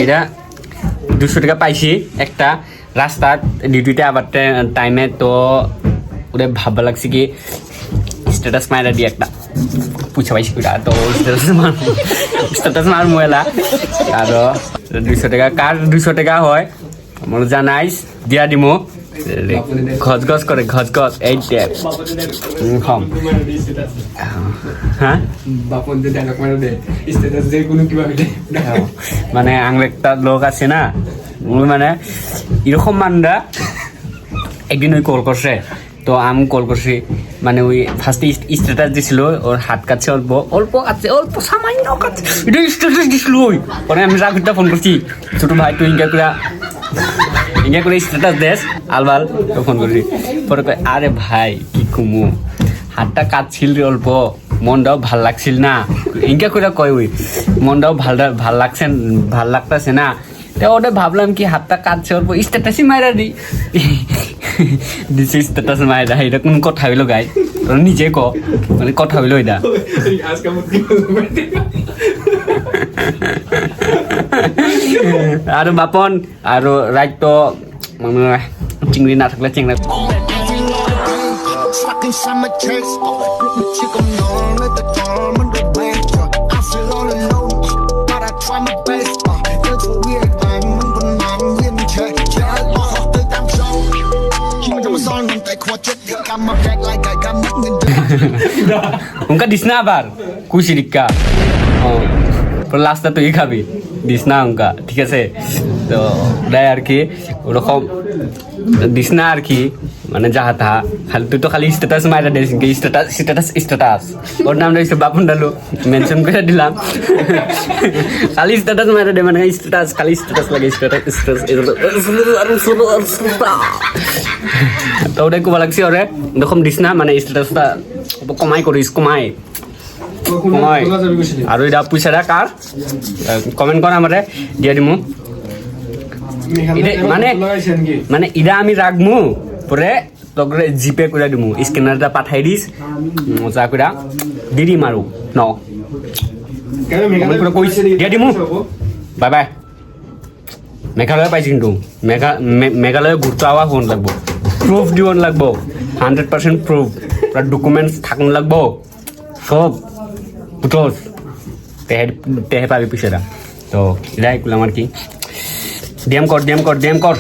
এটা 200 টাকা পাইছি একটা রাস্তার ডিউটিতে আবার টাইমে। তো ওরে ভাববা লাগছে কি স্ট্যাটাস মারা দিয়ে একটা পুছা পাইছি কুড়া। তো স্ট্যাটাস মার মোবাইলা আর 200 টাকা কার 200 টাকা হয় আমার জানাইস দিয়া দিমো। ঘচ ঘচ করে ঘচ ঘচ এই কম হ্যাঁ মানে আংলে একটা লোক আছে না মানে এরকম মানরা একদিন ওই কল করছে। তো আমি কল করছি মানে ওই ফার্স্টে স্ট্যাটাস দিছিল ওর হাত কাছে অল্প অল্প কাছে অল্প সামান্য কাছে এটা স্ট্যাটাস দিছিল ওই পরে আমি রাগুটা ফোন করছি ছোট ভাই তুই ইঙ্গা করে স্ট্যাটাস দেশ আলবাল তো ফোন করছি পরে কয় আরে ভাই কি কুমু হাতটা কাটছিল রে অল্প মনটাও ভাল লাগছিল না ইঙ্গা করে কয় ওই মনটাও ভাল লাগতেছে না। তো ওটা ভাবলাম কি হাতটা কাটছে অল্প স্ট্যাটাসই মাইরা দিছে স্ট্যাটাস মাইরা এটা কোন কথা হইলো গাই তোরা নিজে ক মানে কথা হইলো এটা আর বাপন আর রাত তো মানে চিংড়ি না থাকলে চিংড়া উনকা দিস না আবার কুশি রিক্কা লাস্টটা তুই খাবি দিস না উনকা ঠিক আছে। তো দেয় আর কি ওরকম দিস না আর কি মানে যাহা তাহা খালি তুই তো খালি স্ট্যাটাস মাইরা দিস স্ট্যাটাস স্ট্যাটাস স্ট্যাটাস ওর নাম রয়েছে বাপন ডালু মেনশন করে দিলাম খালি স্ট্যাটাস মাইরা দে মানে স্ট্যাটাস খালি স্ট্যাটাস লাগে স্ট্যাটাস তো ওটাই কোবা লাগছে ওরে এরকম দিস না মানে স্ট্যাটাসটা কমাই করিস কমাই আর ওইটা পয়সাটা কার কমেন্ট কর আমারে দিয়ে দিমু মানে ইটা আমি রাখমু পরে তোকে জিপে করে দিমু স্ক্যানারটা পাঠাই দিস মজা করে দি দিম আৰু ন দিয়ে দিমু বাই বাই। মেঘালয় পাইছি কিন্তু মেঘালয় ঘুরতে আওয়া ফোন লাগবো প্রুফ দিব লাগবো 100% প্রুফ পুরা ডকুমেন্টস থাকুন লাগবো সব বুঝোস তেহে পাবি পয়সাটা। তো এটাই করলাম আর কি ডিএম কর